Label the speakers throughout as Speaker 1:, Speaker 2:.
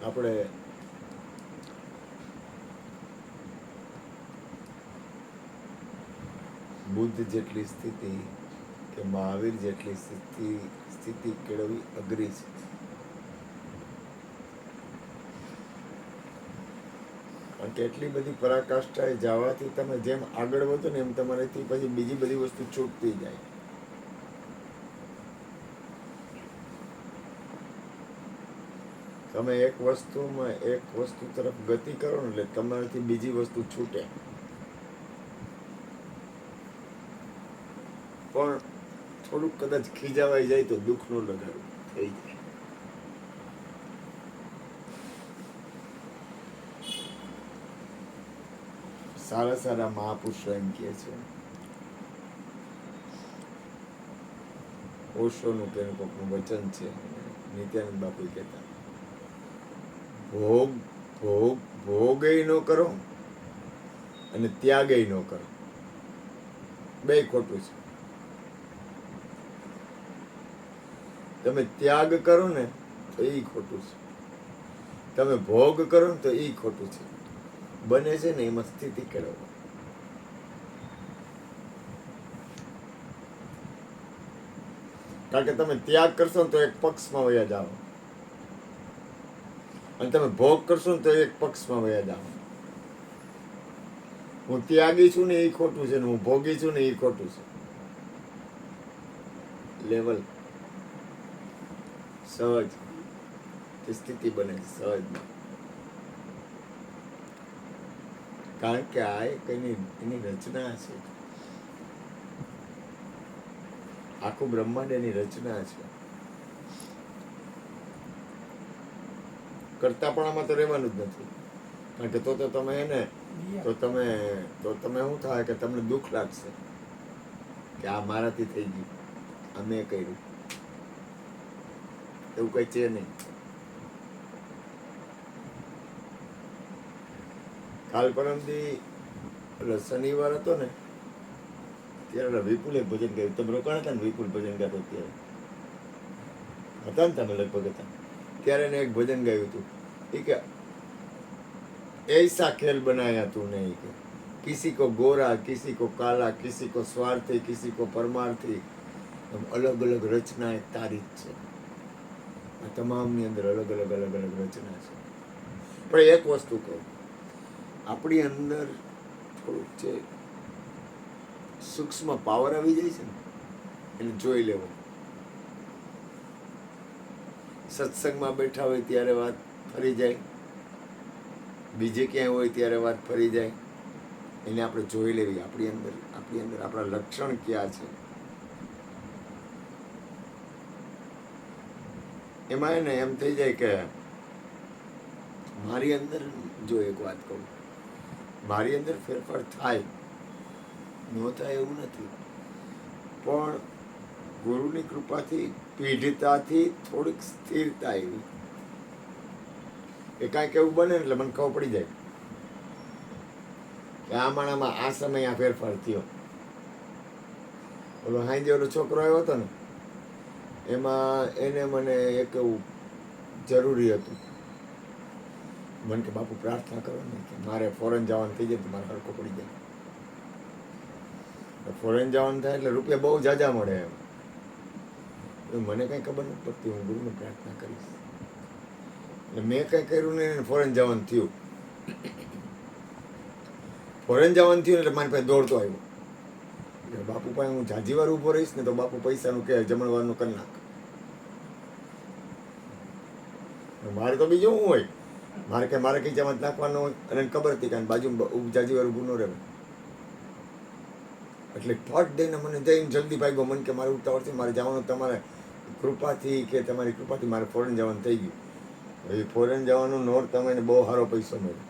Speaker 1: આપણે બુદ્ધ જેટલી સ્થિતિ કે મહાવીર જેટલી સ્થિતિ કેળવવી અઘરી છે. કારણ કે એટલી બધી પરાકાષ્ઠાએ જવાથી તમે જેમ આગળ વધો ને એમ તમારેથી પછી બીજી બધી વસ્તુ છૂટતી જાય. તમે એક વસ્તુ તરફ ગતિ કરો ને એટલે તમારાથી બીજી વસ્તુ છૂટે. પણ થોડુંક કદાચ ખીજાવાઈ જાય તો દુઃખનો લગાડો થઈ જાય. સારા મહાપુરુષો એમ કહે છે, ઓશોનું કે કોકનું વચન છે, નિત્યાનંદ બાપુ કહેતા, ભોગય ન કરો અને ત્યાગય ન કરો, બે ખોટું છે. તમે ત્યાગ કરો ને તો એ ખોટું છે, તમે ભોગ કરો ને તો એ ખોટું છે. બને છે ને એમાં સ્થિતિ કેળવો. કારણ કે તમે ત્યાગ કરશો ને તો એક પક્ષમાં વયા જાઓ, અને તમે ભોગ કરશો ને તો એક પક્ષમાં વયા જાઓ. હું ત્યાગી છું ને એ ખોટું છે, ને હું ભોગી છું ને એ ખોટું છે. લેવલ સહજ સ્થિતિ બને સહજ. કારણ કે આ એક એની રચના છે, આખું બ્રહ્માંડ એની રચના છે. કરતાપણામાં તો રહેવાનું જ નથી. કારણ કે તો તમે એને તો તમે શું થાય કે તમને દુઃખ લાગશે કે આ મારાથી થઈ ગયું, આ મેં કર્યું. એવું કઈ છે નહીં. કાલ પરમથી શનિવાર હતો ને ત્યારે વિપુલે ભજન ગાયું. તમે રોકાણ હતા ને, વિપુલ ભજન ગાતો ત્યારે હતા ને તમે લગભગ હતા. ત્યારે એને એક ભજન ગાયું હતું એ કે ऐसा खेल बनाया तूने કે किसी को गोरा, किसी को काला, किसी को स्वार्थी, किसी को परमार्थी. અલગ અલગ રચના એક તારી જ છે. આ તમામની અંદર અલગ અલગ રચના છે. પણ એક વસ્તુ કહું, આપણી અંદર થોડુંક છે સૂક્ષ્મ પાવર આવી જાય છે ને, એને જોઈ લેવો. સત્સંગમાં બેઠા હોય ત્યારે વાત ફરી જાય, બીજે ક્યાંય હોય ત્યારે વાત ફરી જાય. એને આપણે જોઈ લેવી. આપણી અંદર આપણા લક્ષણ ક્યાં છે. એમાં એને એમ થઈ જાય કે મારી અંદર, જો એક વાત કહું, મારી અંદર ફેરફાર થાય ન થાય એવું નથી, પણ ગુરુની કૃપાથી પીઢતાથી થોડીક સ્થિરતા એવી એ કાંઈક એવું બને એટલે મને ખબર પડી જાય કે આ માણામાં આ સમયે આ ફેરફાર થયો. ઓલો હાંજે ઓલો છોકરો આવ્યો હતો ને, એમાં એને મને એક એવું જરૂરી હતું. મને કે બાપુ પ્રાર્થના કરો ને કે મારે ફોરેન જવાનું થઈ જાય તો મારે હરકો પડી જાય. ફોરેન જવાનું થાય એટલે રૂપિયા બહુ જાજા મળે એમ. મને કંઈ ખબર નથી પડતી. હું ગુરુને પ્રાર્થના કરીશ એટલે મેં કંઈ કર્યું નહીં. ફોરેન જવાનું થયું એટલે મારી પાસે દોડતો આવ્યો. એટલે બાપુ પાસે હું જાજી વાર ઊભો રહીશ ને તો બાપુ પૈસાનું કે જમણવારનું કરી નાખ. મારે તો બીજું શું હોય, મારે ખીચામાં નાખવાનું હોય. અને ખબર હતી કે બાજુ જાજી વાર ઊભું ન રહેવાય. એટલે ફટ દઈને મને જઈને જલ્દી ભાગ્યો. મને કે મારે ઉતાવળ છે, મારે જવાનું, તમારે કૃપાથી કે તમારી કૃપાથી મારે ફોરેન જવાનું થઈ ગયું. એ ફોરેન જવાનું નોટ તમને બહુ સારો પૈસો મળ્યો,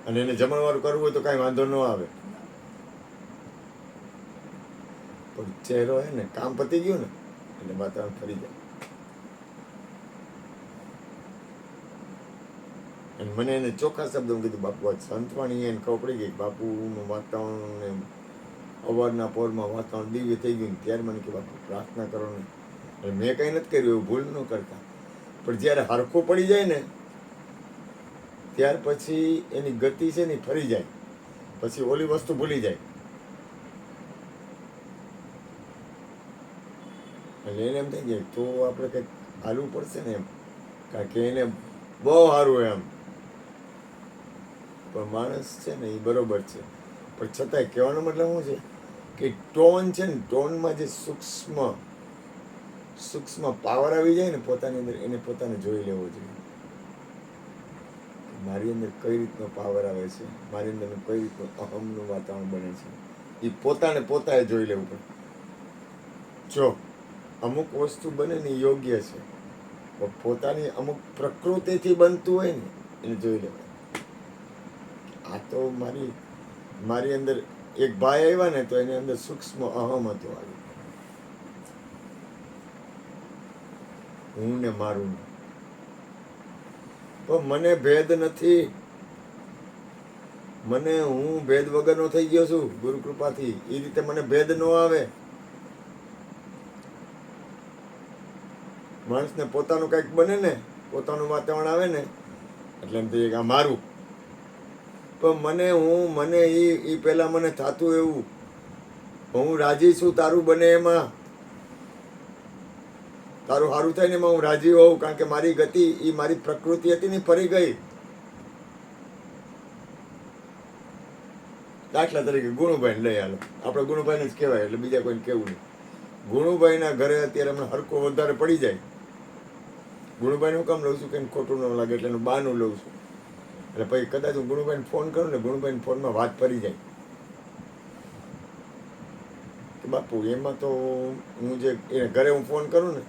Speaker 1: અને એને જમણવારું કરવું હોય તો કાંઈ વાંધો ન આવે. પણ ચહેરો હે ને, કામ પતી ગયું ને એટલે વાતાવરણ ફરી જાય. અને મને એને ચોખ્ખા શબ્દો કીધું, બાપુ આ સંતવાણી એને ખબર પડી ગઈ. બાપુનું વાતાવરણ એમ અવારના પોરમાં વાતાવરણ દિવ્ય થઈ ગયું. ત્યારે મને કે બાપુ પ્રાર્થના કરો ને. એટલે મેં કંઈ નથી કર્યું, એવું ભૂલ ન કરતા. પણ જ્યારે હરખું પડી જાય ને ત્યાર પછી એની ગતિ છે ને ફરી જાય, પછી ઓલી વસ્તુ ભૂલી જાય. એટલે એને એમ થઈ જાય તો આપણે કંઈક હાલવું પડશે ને એમ, કારણ કે એને બહુ સારું એમ. પણ માણસ છે ને એ બરોબર છે, પણ છતાંય કહેવાનો મતલબ શું છે કે ટોન છે ને, ટોનમાં જે સૂક્ષ્મ પાવર આવી જાય ને પોતાની અંદર, એને પોતાને જોઈ લેવો જોઈએ. મારી અંદર કઈ રીતનો પાવર આવે છે, મારી અંદર કઈ રીતનું અહમનું વાતાવરણ બને છે, એ પોતાએ જોઈ લેવું પડે. જો અમુક વસ્તુ બને ને યોગ્ય છે, પણ પોતાની અમુક પ્રકૃતિથી બનતું હોય ને એને જોઈ લેવાય. આ તો મારી અંદર એક ભાઈ આવ્યા ને તો એની અંદર સૂક્ષ્મ અહમ હતો, આવી હું ને મારું ને. પણ મને ભેદ નથી, હું ભેદ વગરનો થઈ ગયો છું ગુરુ કૃપાથી. એ રીતે મને ભેદ ન આવે. માણસને પોતાનું કંઈક બને ને, પોતાનું વાતાવરણ આવે ને એટલે એમ થઈ કે આ મારું. પણ મને એ પહેલા મને થતું એવું, હું રાજી છું તારું બને એમાં, તારું સારું થાય ને એમાં હું રાજી હોઉં, કારણ કે મારી ગતિ એ મારી પ્રકૃતિ હતી ને ફરી ગઈ. દાખલા તરીકે ગુણુભાઈ લઈ હાલો, આપણે ગુણુભાઈને જ કહેવાય એટલે બીજા કોઈને કહેવું નહીં. ગુણુભાઈના ઘરે અત્યારે હમણાં હરકો વધારે પડી જાય. ગુણુભાઈને હું કામ લઉં છું કે ખોટું ન લાગે એટલે એનું બહાનું લઉં છું. એટલે પછી કદાચ હું ગુણુભાઈને ફોન કરું ને, ગુણુભાઈને ફોનમાં વાત ફરી જાય કે બાપુ એમાં તો હું જે એને ઘરે હું ફોન કરું ને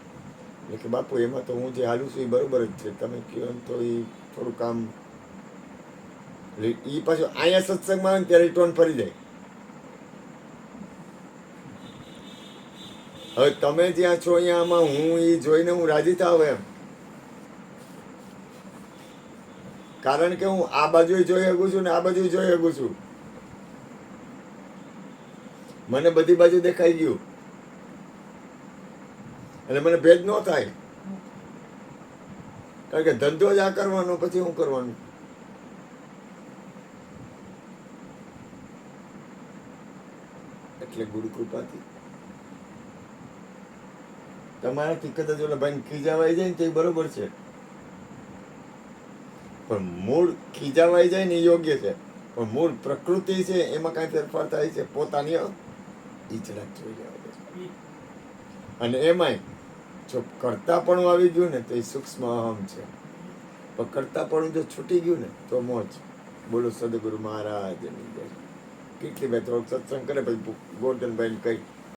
Speaker 1: એટલે કે બાપુ એમાં તો હું જે હાલું છું એ બરોબર જ છે, તમે કહો એમ તો એ થોડું કામ. એટલે એ પાછું અહીંયા સત્સંગમાં આવે ને ત્યારે ટોન ફરી જાય. હવે તમે જ્યાં છો અહીંયા આમાં હું એ જોઈને હું રાજી થાવ એમ, કારણ કે હું આ બાજુ જોઈ શકું છું ને આ બાજુ જોઈ શકું છું. મને બધી બાજુ દેખાઈ ગયું એટલે મને ભેદ ન થાય, કારણ કે ધંધો જ આ કરવાનો, પછી હું કરવાનું. એટલે ગુરુ કૃપાથી તમારાથી કદાચ ઓલા ભાઈ ખીજાવાઈ જાય ને તો એ બરોબર છે, પણ મૂળ ખીજાવાઈ જાય ને એ યોગ્ય છે, પણ મૂળ પ્રકૃતિ છે એમાં કાંઈ ફેરફાર થાય છે, પોતાની ઈચડાટ જોઈ લેવા છે. અને એમાંય જો કરતાપણું આવી ગયું ને તો એ સૂક્ષ્મ અહમ છે, પણ કરતાપણું જો છૂટી ગયું ને તો મોજ. બોલો સદગુરુ મહારાજની જય. કેટલી ભાઈ થોડોક સત્સંગ કરે પછી ગોરધનભાઈને કહી